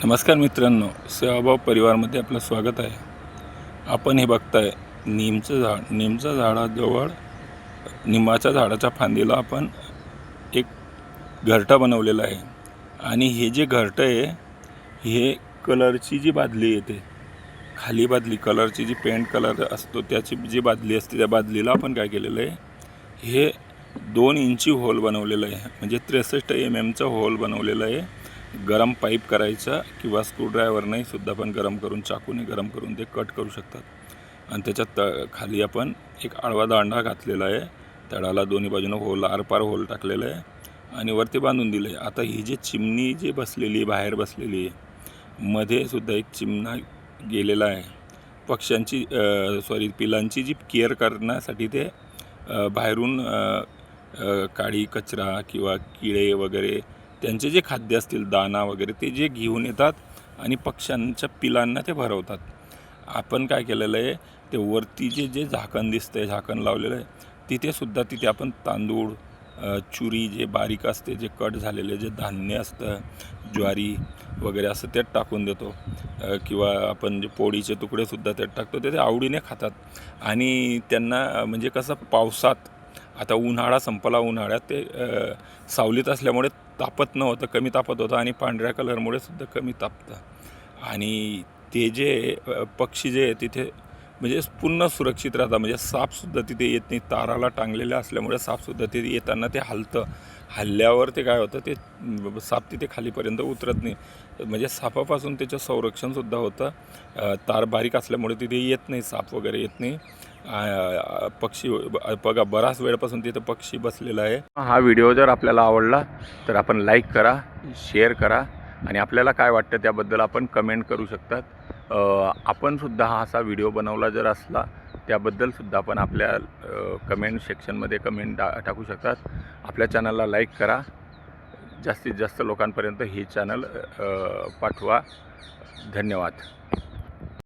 नमस्कार मित्रांनो, सेवाभाव परिवारमध्ये आपलं स्वागत आहे। आपण हे बघताय नीमचं झाड। नीमच्या झाडाजवळ निंबाच्या झाडाच्या फांदीला आपण एक घरटा बनवलेला आहे आणि हे जे घरटं आहे हे कलरची जी बादली येते, खाली बादली कलरची जी पेंट कलर असतो त्याची जी बादली असते, त्या बादलीला आपण काय केलेलं आहे, हे 2 इंची होल बनवलेलं आहे, म्हणजे 63 mm होल बनवलेलं आहे। गरम पाईप करायचा किंवा स्क्रूड्रायव्हरने सुद्धा आपण गरम करून, चाकूने गरम करून ते कट करू शकतात। आणि त्याच्यात खाली आपण एक आडवा दांडा घातलेला आहे, तळाला दोन्ही बाजूने होल, आरपार होल टाकलेलं आहे आणि वरती बांधून दिलं आहे। आता ही जी चिमणी जी बसलेली बाहेर बसलेली आहे, मध्ये सुद्धा एक चिमणा गेलेला आहे। पक्ष्यांची पिलांची जी केअर करण्यासाठी ते बाहेरून काळी कचरा किंवा किडे वगैरे त्यांचे जे खाद्य असतील, दाना वगैरे, ते जे घेऊन येतात आणि पक्ष्यांच्या पिलांना ते भरवतात। आपण काय केलेलं आहे, ते वरती जे झाकण दिसतंय, झाकण लावलेलं आहे, तिथे आपण तांदूळ, चुरी जे बारीक असते, जे कट झालेले जे धान्य असतं, ज्वारी वगैरे असं त्यात टाकून देतो, किंवा आपण जे पोळीचे तुकडेसुद्धा त्यात टाकतो। ते आवडीने खातात आणि त्यांना म्हणजे कसं, पावसात आता उन्हाळा संपला, उन्हाळ्यात ते सावलीत असल्यामुळे तापत नव्हतं, कमी तापत होतं आणि पांढऱ्या कलरमुळे सुद्धा कमी तापतं आणि ते जे पक्षी जे तिथे म्हणजे पूर्ण सुरक्षित राहतात। म्हणजे सापसुद्धा तिथे येत नाही, ताराला टांगलेलं असल्यामुळे सापसुद्धा ते येताना ते हलतं, हल्ल्यावर ते काय होतं, ते साप तिथे खालीपर्यंत उतरत नाही, म्हणजे सापापासून त्याचं संरक्षणसुद्धा होतं। तार बारीक असल्यामुळे तिथे येत नाही, साप वगैरे येत नाही। पक्षी बघा, बराच वेळपासून तिथं पक्षी बसलेला आहे। हा व्हिडिओ जर आपल्याला आवडला तर आपण लाईक करा, शेअर करा आणि आपल्याला काय वाटतं त्याबद्दल आपण कमेंट करू शकतात। आपण सुद्धा हा असा व्हिडिओ बनवला जर असला त्याबद्दलसुद्धा आपण आपल्या कमेंट सेक्शनमध्ये कमेंट टाकू शकतात। आपल्या चॅनलला लाईक करा, जास्तीत जास्त लोकांपर्यंत हे चॅनल पाठवा। धन्यवाद।